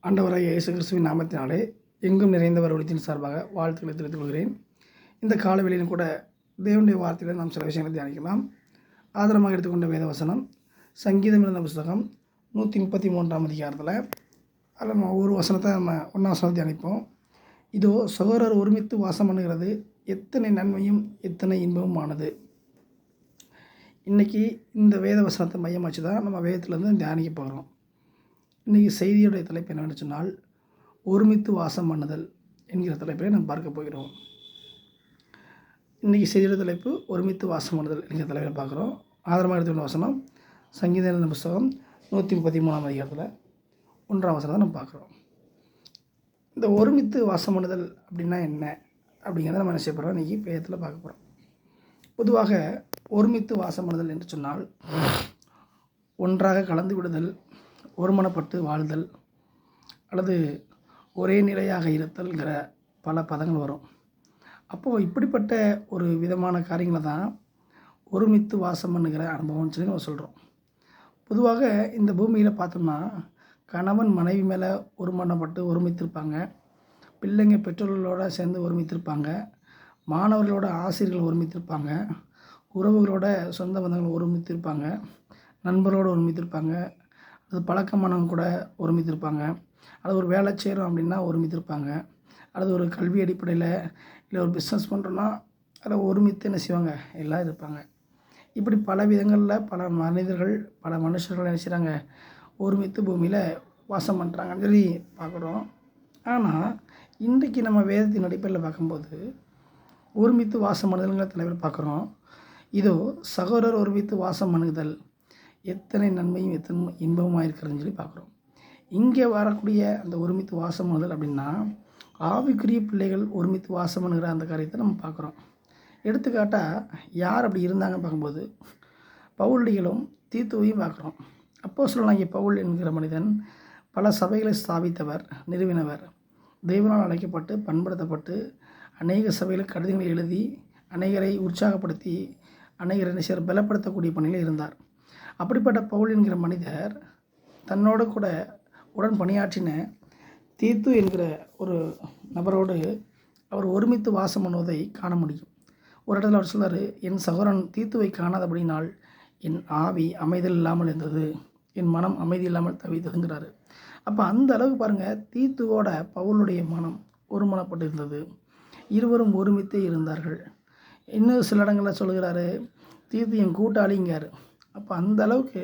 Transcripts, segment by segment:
ஆண்டவராகிய இயேசு கிறிஸ்துவின் நாமத்தினாலே எங்கும் நிறைந்தவர் ஒளித்தின் சார்பாக வாழ்த்துக்களை தெரிவித்துக் கொள்கிறேன். இந்த காலவெளியிலும் கூட தேவனுடைய வார்த்தைகளை நாம் சில விஷயங்களை தியானிக்கலாம். ஆதாரமாக எடுத்துக்கொண்ட வேத வசனம் சங்கீதம் இருந்த புஸ்தகம் 133ஆம் அதிகாரத்தில் அதில் நம்ம ஒரு வசனத்தை நம்ம ஒன்றாம் வசனம் தியானிப்போம். இதோ சகோதரர் ஒருமித்து வாசம் பண்ணுகிறது, எத்தனை நன்மையும் எத்தனை இன்பமுமானது. இன்றைக்கி இந்த வேத வசனத்தை மையம் வச்சு தான் நம்ம வேதத்திலேருந்து தியானிக்க போகிறோம். இன்றைக்கி செய்தியுடைய தலைப்பு என்னவென்று சொன்னால் ஒருமித்து வாசம் பண்ணுதல் என்கிற தலைப்பில் நம்ம பார்க்க போகிறோம். இன்றைக்கி செய்தியோட தலைப்பு ஒருமித்து வாசம் பண்ணுதல் என்கிற தலைப்பில் பார்க்குறோம். ஆதாரமாக எடுத்துக்கொண்ட வசனம் சங்கீதம் இருந்த புஸ்தகம் 133ஆம் அதிகாரத்தில் 1ஆம் வசனத்தை நம்ம பார்க்குறோம். இந்த ஒருமித்து வாசம் பண்ணுதல் அப்படின்னா என்ன அப்படிங்கிறத நம்ம என்ன செய்ய போகிறோம், இன்றைக்கி பேயத்தில் பார்க்க போகிறோம். பொதுவாக ஒருமித்து வாசம் பண்ணுதல் என்று சொன்னால் ஒன்றாக கலந்து விடுதல், ஒருமனப்பட்டு வாழ்தல் அல்லது ஒரே நிலையாக இருத்தல்ங்கிற பல பதங்கள் வரும். அப்போது இப்படிப்பட்ட ஒரு விதமான காரியங்களை தான் ஒருமித்து வாசம் பண்ணுகிற அனுபவம்னு சொல்லி நம்ம சொல்கிறோம். பொதுவாக இந்த பூமியில் பார்த்தோம்னா கணவன் மனைவி மேலே ஒருமனப்பட்டு ஒருமித்திருப்பாங்க, பிள்ளைங்க பெற்றோர்களோடு சேர்ந்து ஒருமித்திருப்பாங்க, மாணவர்களோட ஆசிரியர்கள் ஒருமித்திருப்பாங்க, உறவுகளோட சொந்த பந்தங்கள் ஒருமித்திருப்பாங்க, நண்பர்களோடு ஒருமித்திருப்பாங்க, அது பழக்கமானவங்க கூட ஒருமித்திருப்பாங்க, அது ஒரு வேலை செய்கிறோம் அப்படின்னா ஒருமித்திருப்பாங்க, அல்லது ஒரு கல்வி அடிப்படையில் இல்லை ஒரு பிஸ்னஸ் பண்ணுறோன்னா அதில் ஒருமித்து என்ன செய்வாங்க, எல்லாம் இருப்பாங்க. இப்படி பல விதங்களில் பல மனிதர்கள் பல மனுஷர்கள் என்ன செய்கிறாங்க, ஒருமித்து பூமியில் வாசம் பண்ணுறாங்கன்னு சொல்லி பார்க்குறோம். ஆனால் இன்றைக்கி நம்ம வேதத்தின் அடிப்படையில் பார்க்கும்போது ஒருமித்து வாசம் பண்ணுதல்ங்கிற தலைவர் பார்க்குறோம். இதோ சகோதரர் ஒருமித்து வாசம் பண்ணுதல், எத்தனை நன்மையும் எத்தனை இன்பமாக இருக்கிறதுன்னு சொல்லி பார்க்குறோம். இங்கே வரக்கூடிய அந்த ஒருமித்து வாசம் பண்ணுதல் அப்படின்னா ஆவிக்குரிய பிள்ளைகள் ஒருமித்து வாசம் பண்ணுகிற அந்த காரியத்தை நம்ம பார்க்குறோம். எடுத்துக்காட்டாக யார் அப்படி இருந்தாங்கன்னு பார்க்கும்போது பவுலடிகளும் தீத்துவையும் பார்க்குறோம். அப்போஸ்தலனாகிய பவுல் என்கிற மனிதன் பல சபைகளை ஸ்தாபித்தவர், நிறுவினவர், தேவனால் அழைக்கப்பட்டு பண்படுத்தப்பட்டு அநேக சபைகளுக்கு கடிதங்களை எழுதி அநேகரை உற்சாகப்படுத்தி அநேகரை என்ன பலப்படுத்தக்கூடிய பணியில் இருந்தார். அப்படிப்பட்ட பவுல் என்கிற மனிதர் தன்னோடு கூட உடன் பணியாற்றின தீத்து என்கிற ஒரு நபரோடு அவர் ஒருமித்து வாசம் பண்ணுவதை காண முடியும். ஒரு இடத்துல அவர் சொல்கிறார், என் சகோதரன் தீத்துவை காணாதபடினால் என் ஆவி அமைதல் இல்லாமல் இருந்தது, என் மனம் அமைதி இல்லாமல் தவித்ததுங்கிறாரு. அப்போ அந்த அளவுக்கு பாருங்கள், தீத்துவோட பவுலுடைய மனம் ஒருமனப்பட்டு இருந்தது, இருவரும் ஒருமித்தே இருந்தார்கள். இன்னும் சில இடங்களில் சொல்கிறாரு, தீத்து என் கூட்டாளிங்கார். அப்போ அந்த அளவுக்கு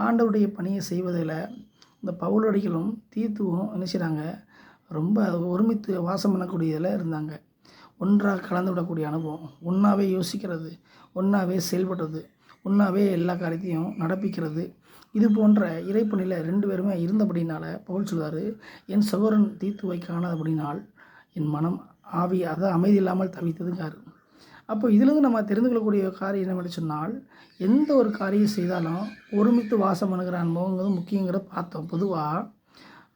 ஆண்டவருடைய பணியை செய்வதில் இந்த பவுலடிகளும் தீத்துவும் என்ன செய்கிறாங்க, ரொம்ப ஒருமித்து வாசம் பண்ணக்கூடியதில் இருந்தாங்க. ஒன்றாக கலந்து விடக்கூடிய அனுபவம், ஒன்றாவே யோசிக்கிறது, ஒன்றாவே செயல்படுறது, ஒன்றாவே எல்லா காரியத்தையும் நடப்பிக்கிறது, இது போன்ற இறைப்பணியில் 2 பேருமே இருந்தபடினால பவுல் சொல்வார், என் சகோதரன் தீத்துவை காணாதபடினால் என் மனம் ஆவி அதை அமைதி இல்லாமல் தவித்ததுங்கார். அப்போ இதிலிருந்து நம்ம தெரிந்து கொள்ளக்கூடிய காரியம் என்னவென்று சொன்னால், எந்த ஒரு காரியம் செய்தாலும் ஒருமித்து வாசம் பண்ணுகிற அனுபவங்கிறது முக்கியங்கிறத பார்த்தோம் பொதுவாக.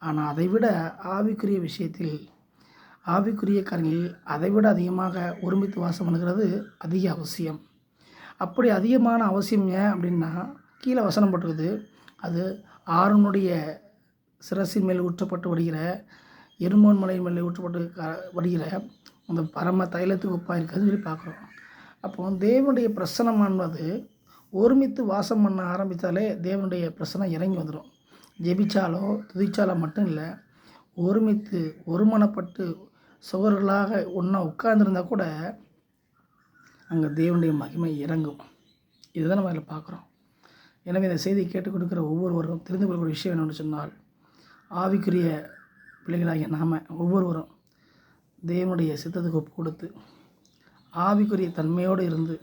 ஆனால் அதை விட ஆவிக்குரிய விஷயத்தில் ஆவிக்குரிய காரியங்களில் அதை விட அதிகமாக ஒருமித்து வாசம் பண்ணுகிறது அதிக அவசியம். அப்படி அதிகமான அவசியம் ஏன் அப்படின்னா, கீழே வசனம் போட்டிருக்குது, அது ஆரோனுடைய சிரசின் மேல் ஊற்றப்பட்டு வருகிற எருமோன் மலையின் மேலே ஊற்றப்பட்டு வருகிற அந்த பரம தைலத்துக்கு ஒப்பாக இருக்கிறதுன்னு சொல்லி பார்க்குறோம். அப்போ தேவனுடைய பிரசனமானது ஒருமித்து வாசம் பண்ண ஆரம்பித்தாலே தேவனுடைய பிரசனம் இறங்கி வந்துடும். ஜெபிச்சாலோ துதிச்சாலோ மட்டும் இல்லை, ஒருமித்து ஒருமனப்பட்டு சகோதரர்களாக ஒன்றா உட்கார்ந்துருந்தால் கூட அங்கே தேவனுடைய மகிமை இறங்கும். இதுதான் நம்ம அதில் பார்க்குறோம். எனவே இந்த செய்தியை கேட்டுக் கொடுக்குற ஒவ்வொருவரும் தெரிந்து கொள்ளக்கூடிய விஷயம் என்னென்னு சொன்னால், ஆவிக்குரிய பிள்ளைகளாகிய நாம் ஒவ்வொருவரும் தேவனுடைய சித்தத்துக்கு ஒப்பு கொடுத்து ஆவிக்குரிய தன்மையோடு இருந்து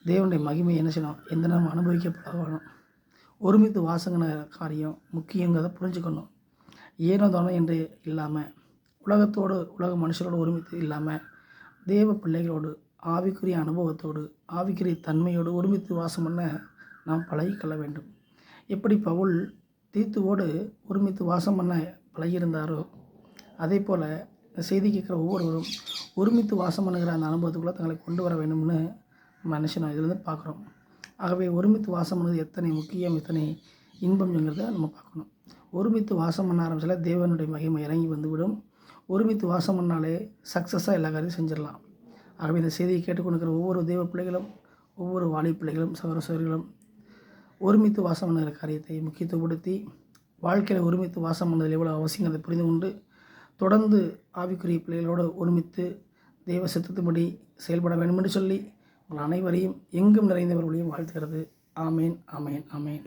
தேவனுடைய மகிமை என்ன செய்யணும், எந்த நேரம் அனுபவிக்கப்படணும். ஒருமித்து வாசங்கிற காரியம் முக்கியங்கிறத புரிஞ்சுக்கணும். ஏனோ தானோ என்று இல்லாமல், உலகத்தோடு உலக மனுஷரோடு ஒருமித்து இல்லாமல், தேவ பிள்ளைகளோடு ஆவிக்குரிய அனுபவத்தோடு ஆவிக்குரிய தன்மையோடு ஒருமித்து வாசம் பண்ண நாம் பழகிக்கொள்ள வேண்டும். எப்படி பவுல் தீத்துவோடு ஒருமித்து வாசம் பண்ண பழகியிருந்தாரோ, அதே போல் இந்த செய்தி கேட்குற ஒவ்வொருவரும் ஒருமித்து வாசம் பண்ணுகிற அந்த அனுபவத்துக்குள்ளே தங்களை கொண்டு வர வேண்டும்னு மனுஷன் இதிலேருந்து பார்க்குறோம். ஆகவே ஒருமித்து வாசம் பண்ணுறது எத்தனை முக்கியம், எத்தனை இன்பம்ங்கிறத நம்ம பார்க்கணும். ஒருமித்து வாசம் பண்ண ஆரம்பிச்சாலே தேவனுடைய மகிமை இறங்கி வந்துவிடும். ஒருமித்து வாசம் பண்ணாலே சக்ஸஸாக எல்லா காரியத்தையும் செஞ்சிடலாம். ஆகவே இந்த செய்தியை கேட்டுக்கொண்டிருக்கிற ஒவ்வொரு தெய்வ பிள்ளைகளும், ஒவ்வொரு வாலிப பிள்ளைகளும், சகோதர சகோதரிகளும் ஒருமித்து வாசம் பண்ணுகிற காரியத்தை முக்கியத்துவப்படுத்தி வாழ்க்கையில் ஒருமித்து வாசம் பண்ணுவதில் எவ்வளோ அவசியங்கிறதை புரிந்து கொண்டு தொடர்ந்து ஆவிக்குரிய பிள்ளைகளோடு ஒருமித்து தெய்வ சித்தத்தின்படி செயல்பட வேண்டும் என்று சொல்லி உங்கள் அனைவரையும் எங்கும் நிறைந்தவர்களையும் வாழ்த்துகிறது. ஆமேன், ஆமேன், ஆமேன்.